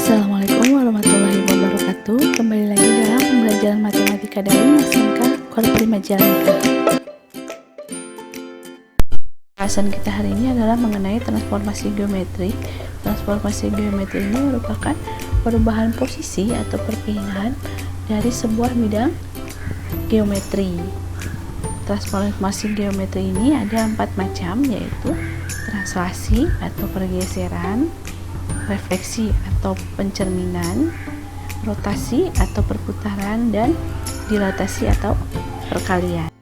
Assalamualaikum warahmatullahi wabarakatuh. Kembali lagi dalam pembelajaran matematika dari SMK Korprima Jalika. Bahasan kita hari ini adalah mengenai transformasi geometri. Transformasi geometri ini merupakan perubahan posisi atau perpindahan dari sebuah bidang geometri. Transformasi geometri ini ada 4 macam, yaitu translasi atau pergeseran, refleksi atau pencerminan, rotasi atau perputaran, dan dilatasi atau perkalian.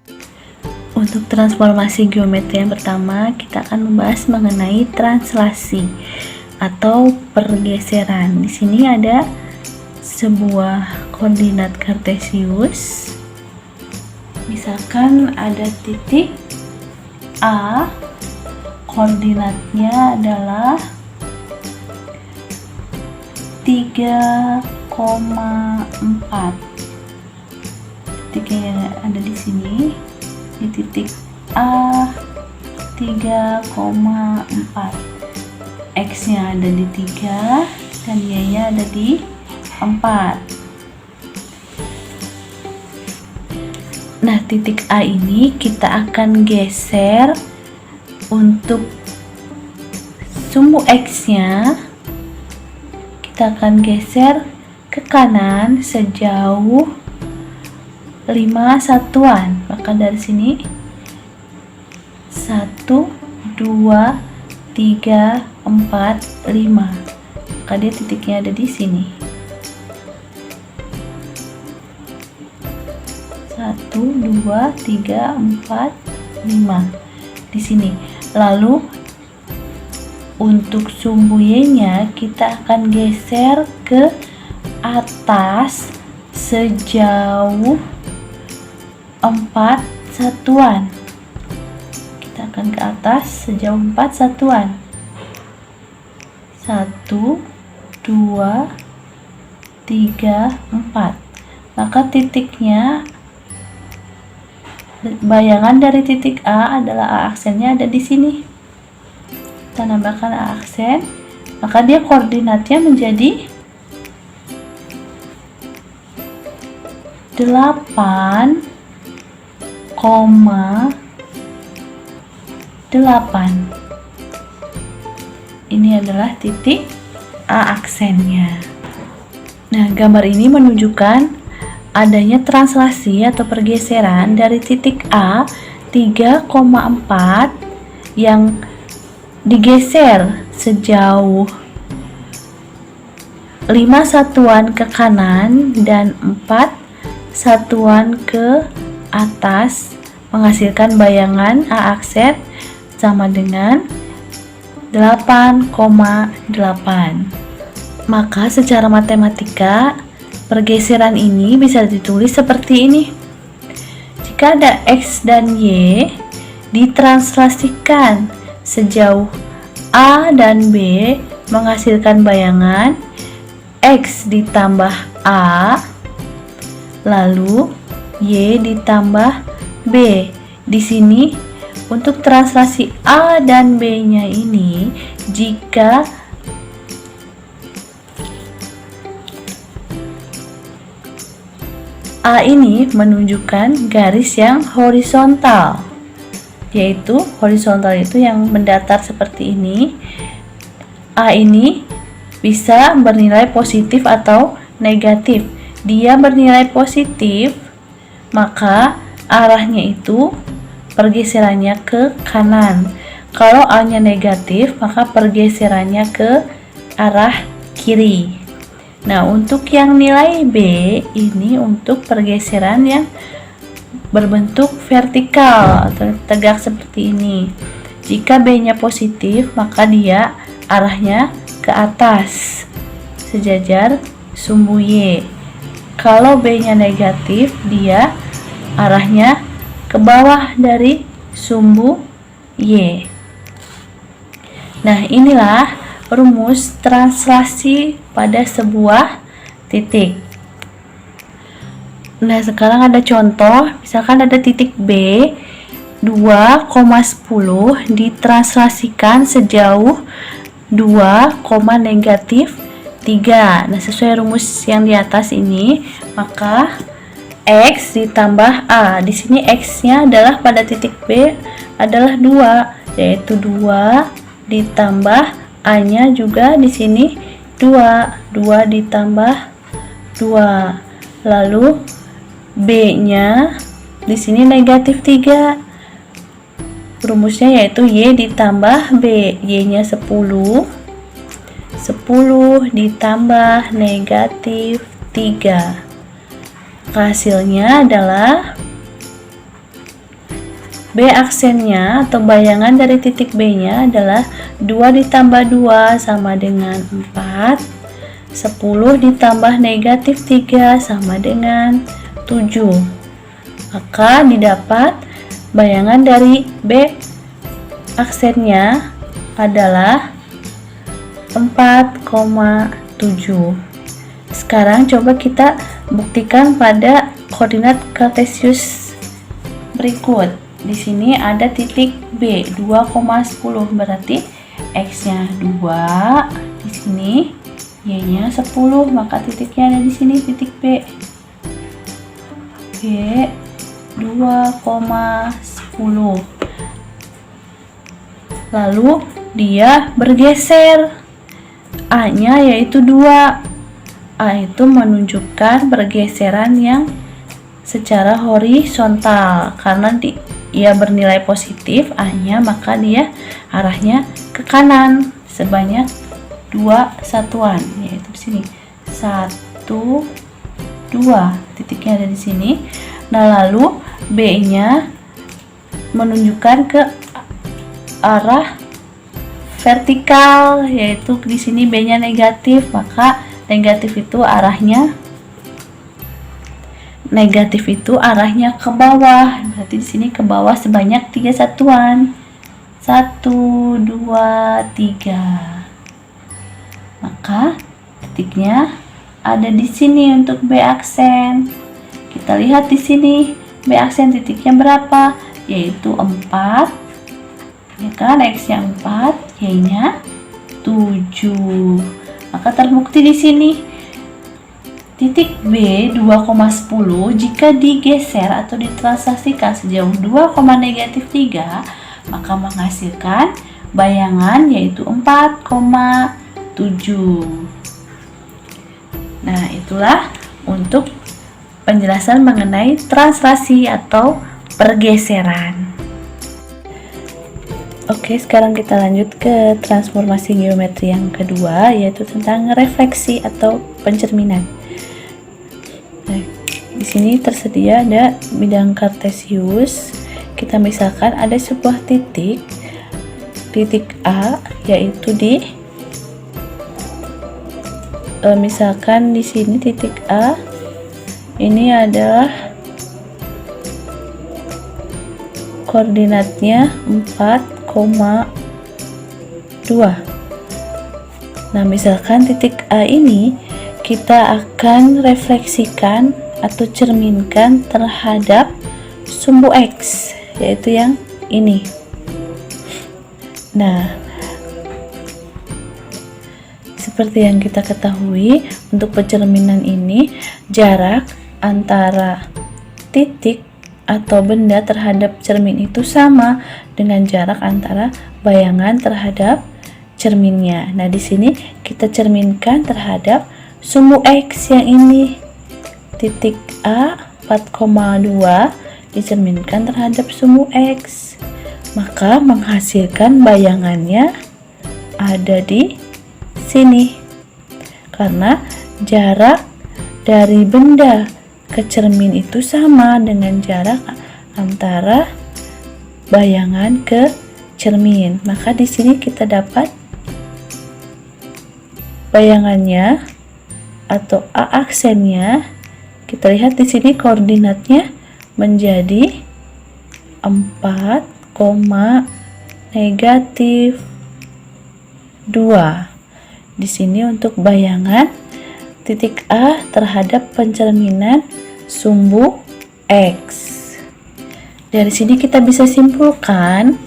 Untuk transformasi geometri yang pertama, kita akan membahas mengenai translasi atau pergeseran. Di sini ada sebuah koordinat kartesius. Misalkan ada titik A, koordinatnya adalah 3,4. Titiknya ada di sini, di titik A 3,4. X nya ada di 3 dan Y nya ada di 4. Nah, titik A ini kita akan geser untuk sumbu X nya. Kita akan geser ke kanan sejauh 5 satuan. Maka dari sini 1, 2, 3, 4, 5. Maka dia titiknya ada di sini. 1, 2, 3, 4, 5 di sini. Lalu untuk sumbu Y-nya kita akan geser ke atas sejauh 4 satuan. Kita akan ke atas sejauh 4 satuan. 1, 2, 3, 4. Maka titiknya, bayangan dari titik A adalah A aksennya ada di sini. Kita nambahkan A aksen, maka dia koordinatnya menjadi 8,8. Ini adalah titik A aksennya. Nah, gambar ini menunjukkan adanya translasi atau pergeseran dari titik A 3,4 yang digeser sejauh 5 satuan ke kanan dan 4 satuan ke atas, menghasilkan bayangan A aksen sama dengan 8,8. Maka secara matematika pergeseran ini bisa ditulis seperti ini. Jika ada X dan Y ditranslasikan sejauh A dan B, menghasilkan bayangan X ditambah A, lalu Y ditambah B. Di sini untuk translasi A dan B-nya ini, jika A ini menunjukkan garis yang horizontal, yaitu horizontal itu yang mendatar seperti ini. A ini bisa bernilai positif atau negatif. Dia bernilai positif, maka arahnya itu pergeserannya ke kanan. Kalau A-nya negatif, maka pergeserannya ke arah kiri. Nah, untuk yang nilai B ini untuk pergeseran yang berbentuk vertikal atau tegak seperti ini. Jika B-nya positif, maka dia arahnya ke atas sejajar sumbu Y. Kalau B-nya negatif, dia arahnya ke bawah dari sumbu Y. Nah, inilah rumus translasi pada sebuah titik. Nah, sekarang ada contoh, misalkan ada titik B 2,10 ditranslasikan sejauh 2, negatif 3. Nah, sesuai rumus yang di atas ini, maka X ditambah A. Di sini X-nya adalah pada titik B adalah 2, yaitu 2 ditambah A-nya juga di sini 2. 2 ditambah 2. Lalu B-nya di sini negatif 3. Rumusnya yaitu Y ditambah B. Y-nya 10. 10 ditambah negatif 3. Hasilnya adalah B aksennya atau bayangan dari titik B-nya adalah 2 ditambah 2 sama dengan 4. 10 ditambah negatif 3 sama dengan 7. Maka didapat bayangan dari B aksennya adalah 4,7. Sekarang coba kita buktikan pada koordinat kartesius berikut. Di sini ada titik B 2,10, berarti X-nya 2, di sini Y-nya 10, maka titiknya ada di sini, titik B. B 2,10. Lalu dia bergeser. A-nya yaitu 2. A itu menunjukkan pergeseran yang secara horizontal. Karena ia bernilai positif A-nya, maka dia arahnya ke kanan sebanyak 2 satuan, yaitu di sini 1, 2. Titiknya ada di sini. Nah, lalu B-nya menunjukkan ke arah vertikal, yaitu di sini B-nya negatif, maka negatif itu arahnya ke bawah. Berarti di sini ke bawah sebanyak 3 satuan. 1, 2, 3. Maka titiknya ada di sini untuk B aksen. Kita lihat di sini B aksen titiknya berapa? Yaitu 4. Ya kan, X-nya 4, Y-nya 7. Maka terbukti di sini titik B 2,10 jika digeser atau ditranslasikan sejauh 2, negatif 3, maka menghasilkan bayangan yaitu 4,7. Nah, itulah untuk penjelasan mengenai translasi atau pergeseran. Oke, sekarang kita lanjut ke transformasi geometri yang kedua, yaitu tentang refleksi atau pencerminan. Nah, di sini tersedia ada bidang kartesius. Kita misalkan ada sebuah titik A, yaitu di misalkan di sini titik A ini adalah koordinatnya 4,2. Nah, misalkan titik A ini kita akan refleksikan atau cerminkan terhadap sumbu X, yaitu yang ini. Nah, seperti yang kita ketahui, untuk pencerminan ini jarak antara titik atau benda terhadap cermin itu sama dengan jarak antara bayangan terhadap cerminnya. Nah, di sini kita cerminkan terhadap sumbu X yang ini. Titik A 4,2 dicerminkan terhadap sumbu X. Maka menghasilkan bayangannya ada di sini. Karena jarak dari benda ke cermin itu sama dengan jarak antara bayangan ke cermin. Maka di sini kita dapat bayangannya atau A aksennya. Kita lihat di sini koordinatnya menjadi 4, negatif 2. Di sini untuk bayangan titik A terhadap pencerminan sumbu X. Dari sini kita bisa simpulkan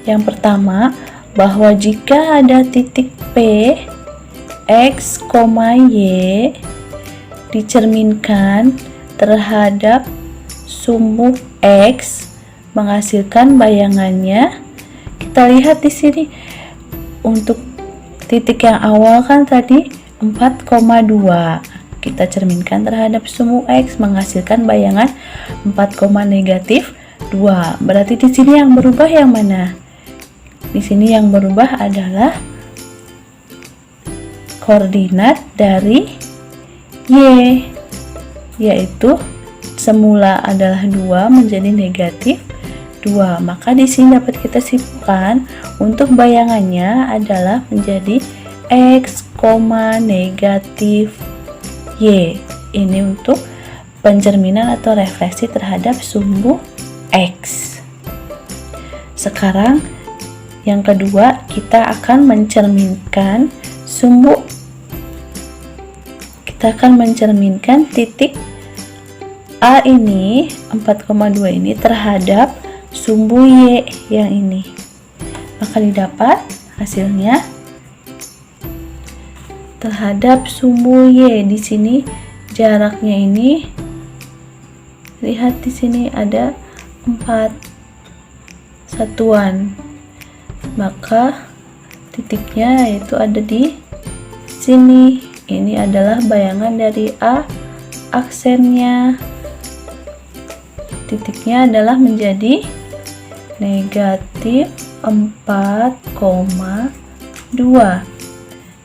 yang pertama, bahwa jika ada titik P X, Y dicerminkan terhadap sumbu X menghasilkan bayangannya. Kita lihat di sini untuk titik yang awal kan tadi 4,2. Kita cerminkan terhadap sumbu X menghasilkan bayangan 4,-2. Berarti di sini yang berubah yang mana? Di sini yang berubah adalah koordinat dari Y, yaitu semula adalah 2 menjadi -2. Maka di sini dapat kita simpulkan untuk bayangannya adalah menjadi X, Y. Ini untuk pencerminan atau refleksi terhadap sumbu X. Sekarang yang kedua, kita akan mencerminkan titik A ini 4,2 ini terhadap sumbu Y yang ini. Maka didapat hasilnya terhadap sumbu Y. Di sini jaraknya ini, lihat di sini ada 4 satuan. Maka titiknya yaitu ada di sini. Ini adalah bayangan dari A, aksennya. Titiknya adalah menjadi -4,2.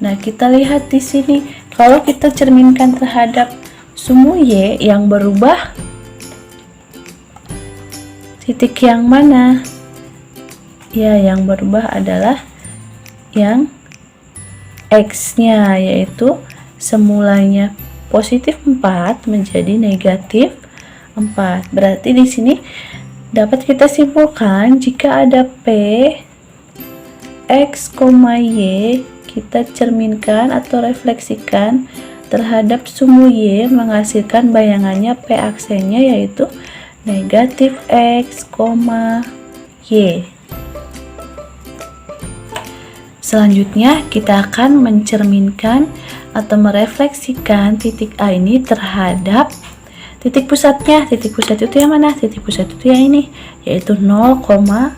Nah, kita lihat di sini, kalau kita cerminkan terhadap sumbu Y yang berubah, titik yang mana? Ya, yang berubah adalah yang X-nya, yaitu semulanya positif 4 menjadi -4. Berarti di sini dapat kita simpulkan jika ada P, X, Y, kita cerminkan atau refleksikan terhadap sumbu Y menghasilkan bayangannya P aksennya yaitu -X, Y. Selanjutnya kita akan mencerminkan atau merefleksikan titik A ini terhadap titik pusatnya. Titik pusat itu yang mana? Titik pusat itu yang ini, yaitu 0,0.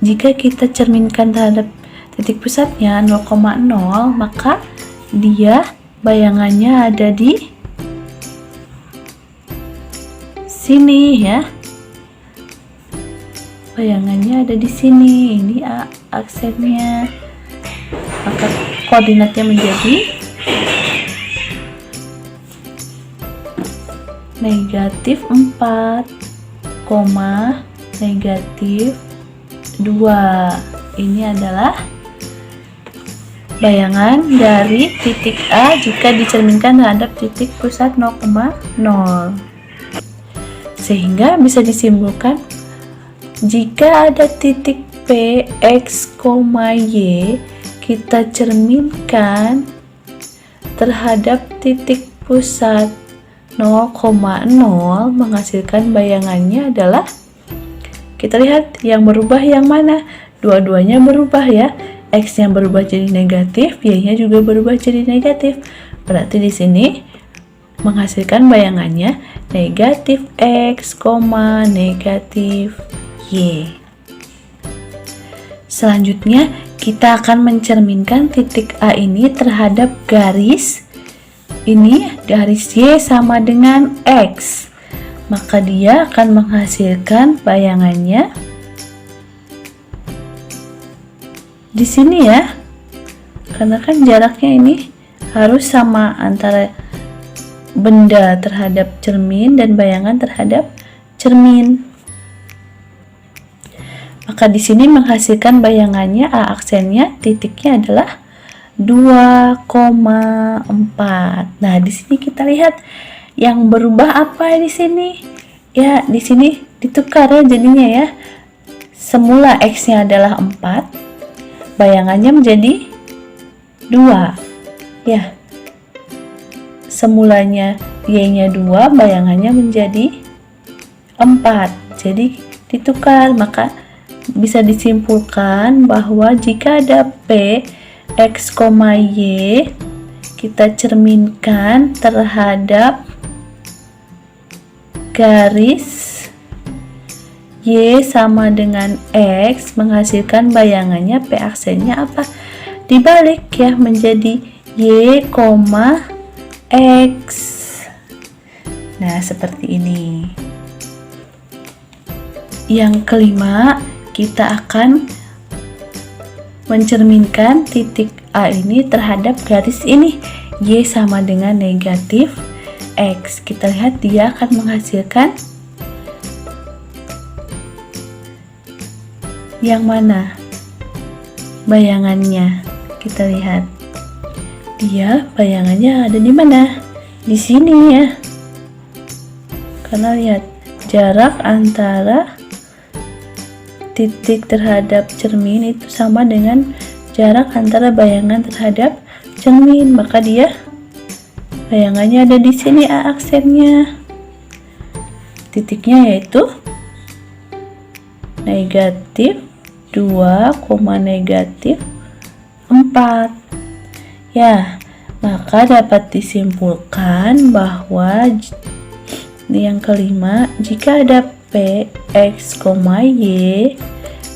Jika kita cerminkan terhadap titik pusatnya 0,0, maka dia bayangannya ada di sini ya. Bayangannya ada di sini. Ini aksennya. Maka koordinatnya menjadi -4, -2. Ini adalah bayangan dari titik A jika dicerminkan terhadap titik pusat 0,0. Sehingga bisa disimpulkan jika ada titik P, X, Y, kita cerminkan terhadap titik pusat 0,0 menghasilkan bayangannya adalah, kita lihat yang berubah yang mana? Dua-duanya berubah ya. X yang berubah jadi negatif, Y-nya juga berubah jadi negatif. Berarti di sini menghasilkan bayangannya -X, Y. Selanjutnya kita akan mencerminkan titik A ini terhadap garis ini, garis Y sama dengan X. Maka dia akan menghasilkan bayangannya di sini ya. Karena kan jaraknya ini harus sama antara benda terhadap cermin dan bayangan terhadap cermin. Maka di sini menghasilkan bayangannya A aksennya titiknya adalah 2,4. Nah, di sini kita lihat yang berubah apa di sini? Ya, di sini ditukar ya jadinya ya. Semula X-nya adalah 4, bayangannya menjadi 2. Ya. Semulanya Y-nya 2, bayangannya menjadi 4. Jadi ditukar, maka bisa disimpulkan bahwa jika ada P, X, Y, kita cerminkan terhadap garis Y sama dengan X, menghasilkan bayangannya P aksennya apa? Dibalik ya, menjadi Y, X. Nah, seperti ini. Yang kelima, kita akan mencerminkan titik A ini terhadap garis ini. Y sama dengan negatif X. Kita lihat dia akan menghasilkan yang mana bayangannya. Kita lihat dia bayangannya ada di mana? Di sini ya. Karena lihat jarak antara titik terhadap cermin itu sama dengan jarak antara bayangan terhadap cermin, maka dia bayangannya ada di sini. A aksennya, titiknya yaitu negatif 2, negatif 4 ya. Maka dapat disimpulkan bahwa yang kelima, jika ada P, X, Y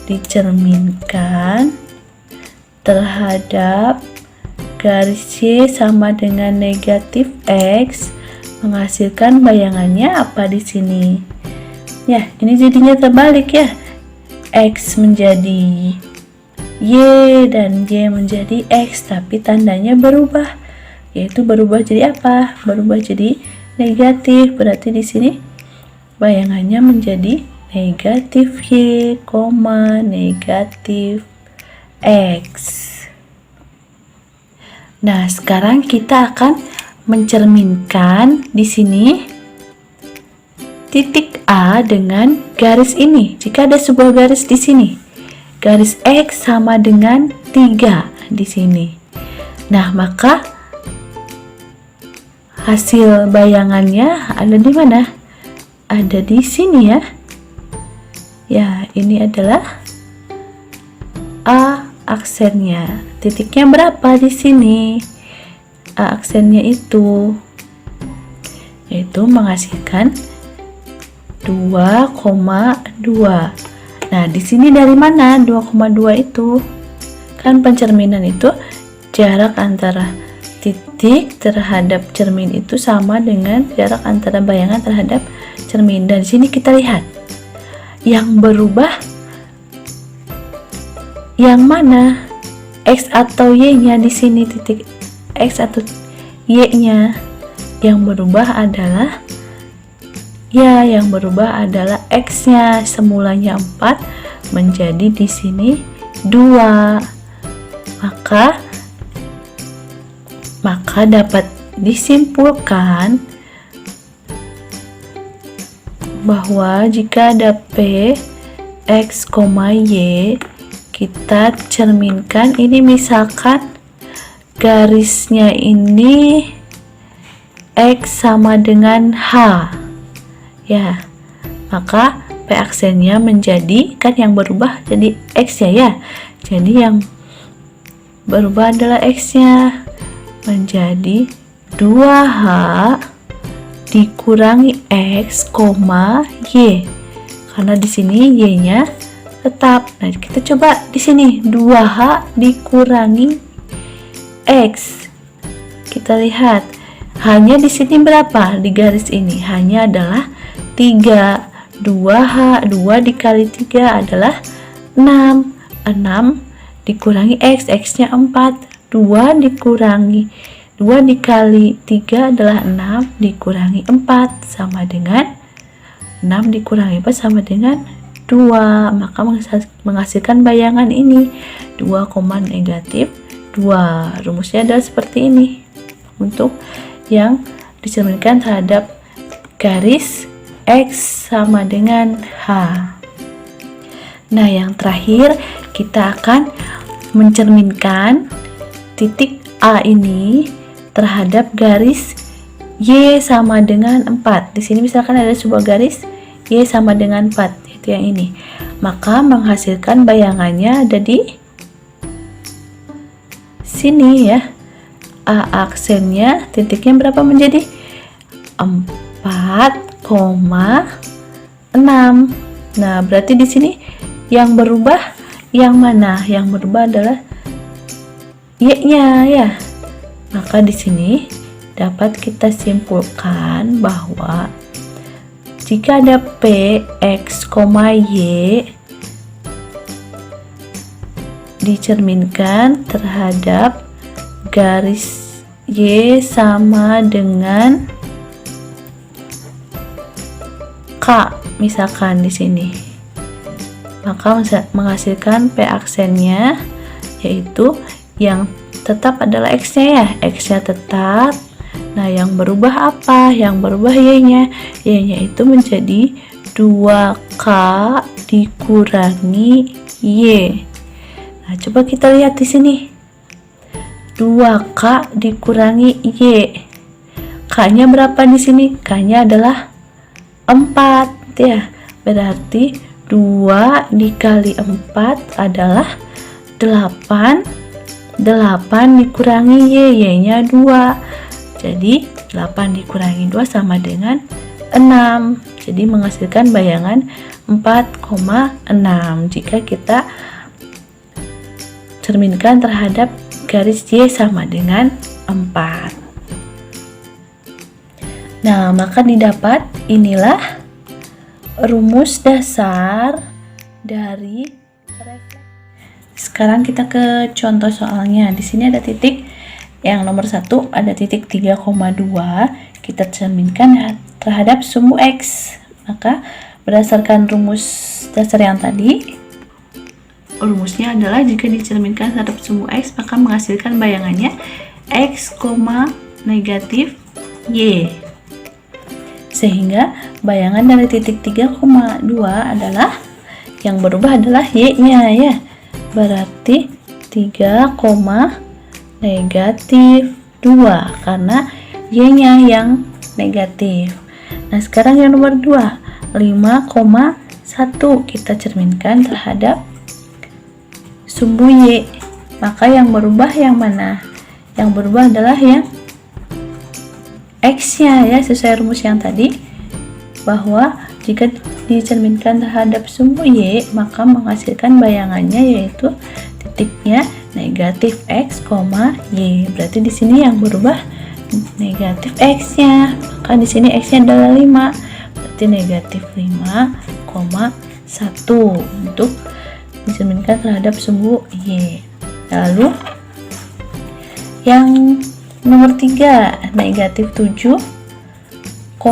dicerminkan terhadap garis Y sama dengan negatif X, menghasilkan bayangannya apa di sini? Ya, ini jadinya terbalik ya. X menjadi Y dan Y menjadi X, tapi tandanya berubah. Yaitu berubah jadi apa? Berubah jadi negatif. Berarti di sini bayangannya menjadi negatif Y, negatif X. Nah, sekarang kita akan mencerminkan di sini titik A dengan garis ini. Jika ada sebuah garis di sini, garis X sama dengan 3 di sini. Nah, maka hasil bayangannya ada di mana? Ada di sini ya. Ya, ini adalah A aksennya. Titiknya berapa di sini? A aksennya itu yaitu menghasilkan 2,2. Nah, di sini dari mana 2,2 itu? Kan pencerminan itu jarak antara titik terhadap cermin itu sama dengan jarak antara bayangan terhadap cermin. Dan di sini kita lihat yang berubah yang mana? X atau Y-nya di sini, titik X atau Y-nya. Yang berubah adalah yang berubah adalah X-nya. Semulanya 4 menjadi di sini 2. Maka dapat disimpulkan bahwa jika ada P, X, Y, kita cerminkan ini, misalkan garisnya ini X sama dengan H ya, maka P aksennya menjadi, kan yang berubah jadi X ya. Jadi yang berubah adalah X nya menjadi 2H dikurangi X, Y, karena di sini Y nya tetap. Nah, kita coba di sini 2H dikurangi X. Kita lihat hanya di sini berapa? Di garis ini hanya adalah 3. 2H, 2 dikali 3 adalah 6. 6 dikurangi X, X-nya 4. 2 dikali 3 adalah 6 dikurangi 4 sama dengan 6 dikurangi 4 sama dengan 2. Maka menghasilkan bayangan ini 2, negatif 2. Rumusnya adalah seperti ini untuk yang dicerminkan terhadap garis X sama dengan H. Nah, yang terakhir kita akan mencerminkan titik A ini terhadap garis Y sama dengan 4. Di sini misalkan ada sebuah garis Y sama dengan 4, yaitu seperti yang ini. Maka menghasilkan bayangannya ada di sini ya. A aksennya titiknya berapa menjadi 4,6. Nah, berarti di sini yang berubah yang mana? Yang berubah adalah Y-nya ya. Maka di sini dapat kita simpulkan bahwa jika ada P, X, Y dicerminkan terhadap garis Y sama dengan K, misalkan di sini, maka menghasilkan P aksennya, yaitu yang tetap adalah X-nya ya, X-nya tetap. Nah, yang berubah apa? Yang berubah Y-nya. Y-nya itu menjadi 2K dikurangi Y. Nah, coba kita lihat di sini. 2K dikurangi Y. K-nya berapa di sini? K-nya adalah 4 ya. Berarti 2 dikali 4 adalah 8. 8 dikurangi Y, Y-nya 2. Jadi 8 dikurangi 2 sama dengan 6. Jadi menghasilkan bayangan 4,6 jika kita cerminkan terhadap garis Y sama dengan 4. Nah, maka didapat inilah rumus dasar dari refleksi. Sekarang kita ke contoh soalnya. Di sini ada titik yang nomor 1, ada titik 3,2. Kita cerminkan terhadap sumbu X. Maka berdasarkan rumus dasar yang tadi, rumusnya adalah jika dicerminkan terhadap sumbu X, maka menghasilkan bayangannya X, negatif Y. Sehingga bayangan dari titik 3,2 adalah yang berubah adalah Y-nya ya. Berarti 3, negatif 2 karena Y-nya yang negatif. Nah, sekarang yang nomor 2, 5,1 kita cerminkan terhadap sumbu Y. Maka yang berubah yang mana? Yang berubah adalah yang X-nya ya, sesuai rumus yang tadi, bahwa jika dicerminkan terhadap sumbu Y, maka menghasilkan bayangannya yaitu titiknya negatif X, Y. Berarti di sini yang berubah negatif X-nya. Maka di sini X-nya adalah 5. Berarti negatif 5,1 untuk dicerminkan terhadap sumbu Y. Lalu yang nomor 3, negatif 7,2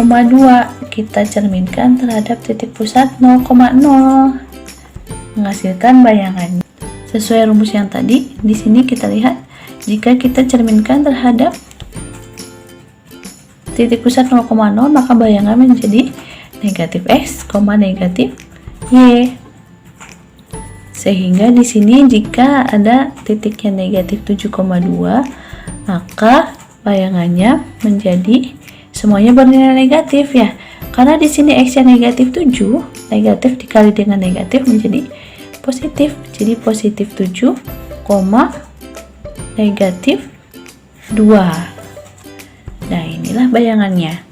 kita cerminkan terhadap titik pusat 0,0, menghasilkan bayangan. Sesuai rumus yang tadi, di sini kita lihat jika kita cerminkan terhadap titik pusat 0,0, maka bayangan menjadi negatif X, negatif Y. Sehingga di sini jika ada titiknya negatif 7,2, maka bayangannya menjadi semuanya bernilai negatif ya. Karena di sini X-nya negatif 7, negatif dikali dengan negatif menjadi positif. Jadi positif 7, negatif 2. Nah, inilah bayangannya.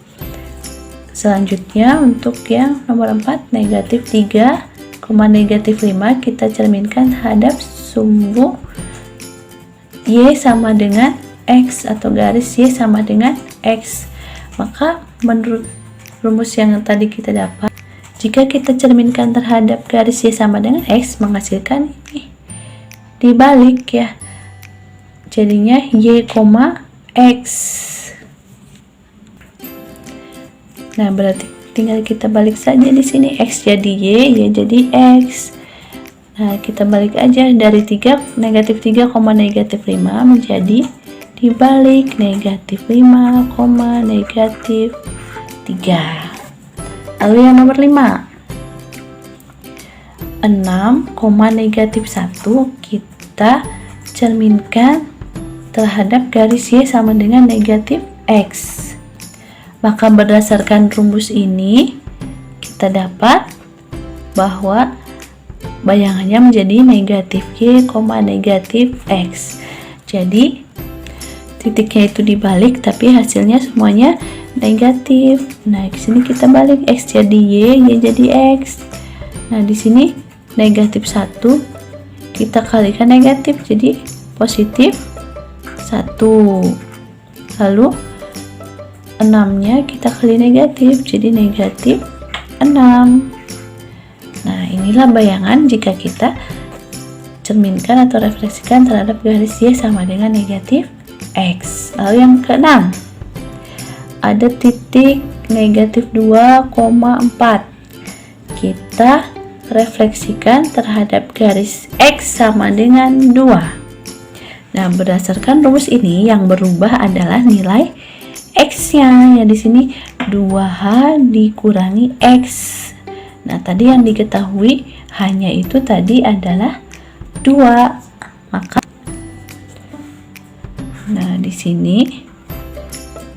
Selanjutnya untuk yang nomor 4, negatif 3, negatif 5 kita cerminkan terhadap sumbu Y sama dengan X atau garis Y sama dengan X. Maka menurut rumus yang tadi kita dapat, jika kita cerminkan terhadap garis Y sama dengan X, menghasilkan ini dibalik ya, jadinya Y, X. Nah, berarti tinggal kita balik saja di sini, X jadi Y, Y jadi X. Nah, kita balik aja dari 3, negatif 3, negatif 5 menjadi dibalik negatif 5, negatif 3. Lalu yang nomor 5, 6, negatif 1 kita cerminkan terhadap garis Y sama dengan negatif X. Maka berdasarkan rumus ini kita dapat bahwa bayangannya menjadi negatif Y, negatif X. Jadi titiknya itu dibalik tapi hasilnya semuanya negatif. Nah, di sini kita balik, X jadi Y jadi X. Nah, di sini negatif 1 kita kalikan negatif jadi positif 1. Lalu 6-nya kita kali negatif jadi negatif 6. Nah, inilah bayangan jika kita cerminkan atau refleksikan terhadap garis Y sama dengan negatif X. Lalu yang keenam, ada titik negatif 2,4. Kita refleksikan terhadap garis X sama dengan 2. Nah, berdasarkan rumus ini yang berubah adalah nilai X-nya. Ya, di sini 2H dikurangi X. Nah, tadi yang diketahui hanya itu tadi adalah 2. Maka nah, di sini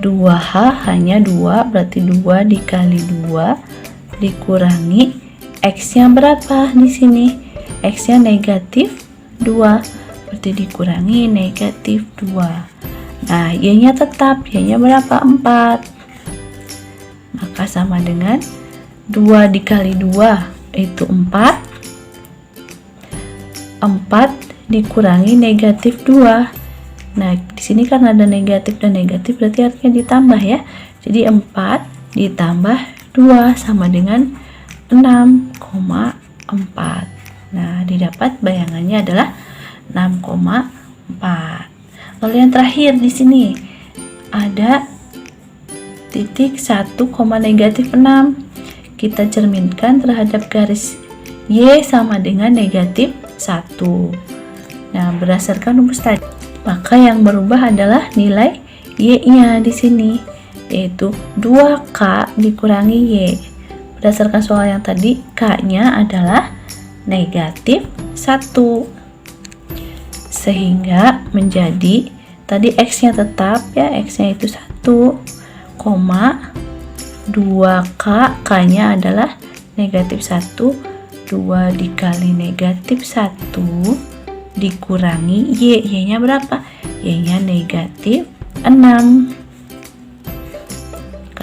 2H hanya 2, berarti 2 dikali 2 dikurangi X-nya berapa di sini? X-nya negatif 2, berarti dikurangi negatif 2. Nah, Y-nya tetap, Y-nya berapa? 4. Maka sama dengan 2 dikali 2 itu 4. 4 dikurangi negatif 2. Nah, di sini kan ada negatif dan negatif, berarti artinya ditambah ya. Jadi 4 ditambah 2 sama dengan 6,4. Nah, didapat bayangannya adalah 6,4. Lalu yang terakhir di sini ada titik 1, negatif 6. Kita cerminkan terhadap garis Y sama dengan negatif 1. Nah, berdasarkan rumus tadi, maka yang berubah adalah nilai Y-nya di sini, yaitu 2K dikurangi Y. Berdasarkan soal yang tadi, K-nya adalah negatif 1. Sehingga menjadi tadi X-nya tetap ya, X-nya itu 1, 2K, K-nya adalah negatif 1, 2 dikali negatif 1 dikurangi Y, Y-nya berapa? Y-nya negatif 6.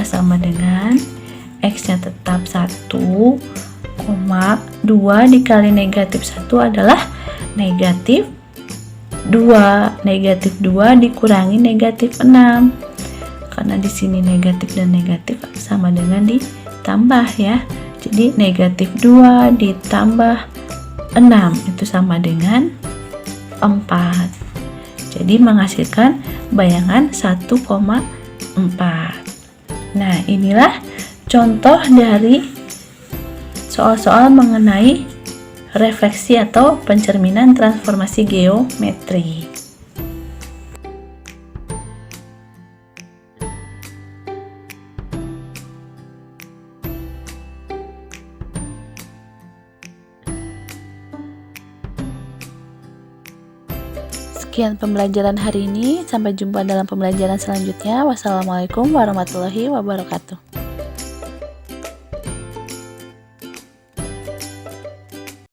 Sama dengan X-nya tetap 1, 2 dikali negatif 1 adalah negatif 2. Negatif 2 dikurangi negatif 6. Karena di sini negatif dan negatif sama dengan ditambah ya. Jadi negatif 2 ditambah 6 itu sama dengan 4. Jadi menghasilkan bayangan 1,4. Nah, inilah contoh dari soal-soal mengenai refleksi atau pencerminan transformasi geometri. Sekian pembelajaran hari ini, sampai jumpa dalam pembelajaran selanjutnya. Wassalamualaikum warahmatullahi wabarakatuh.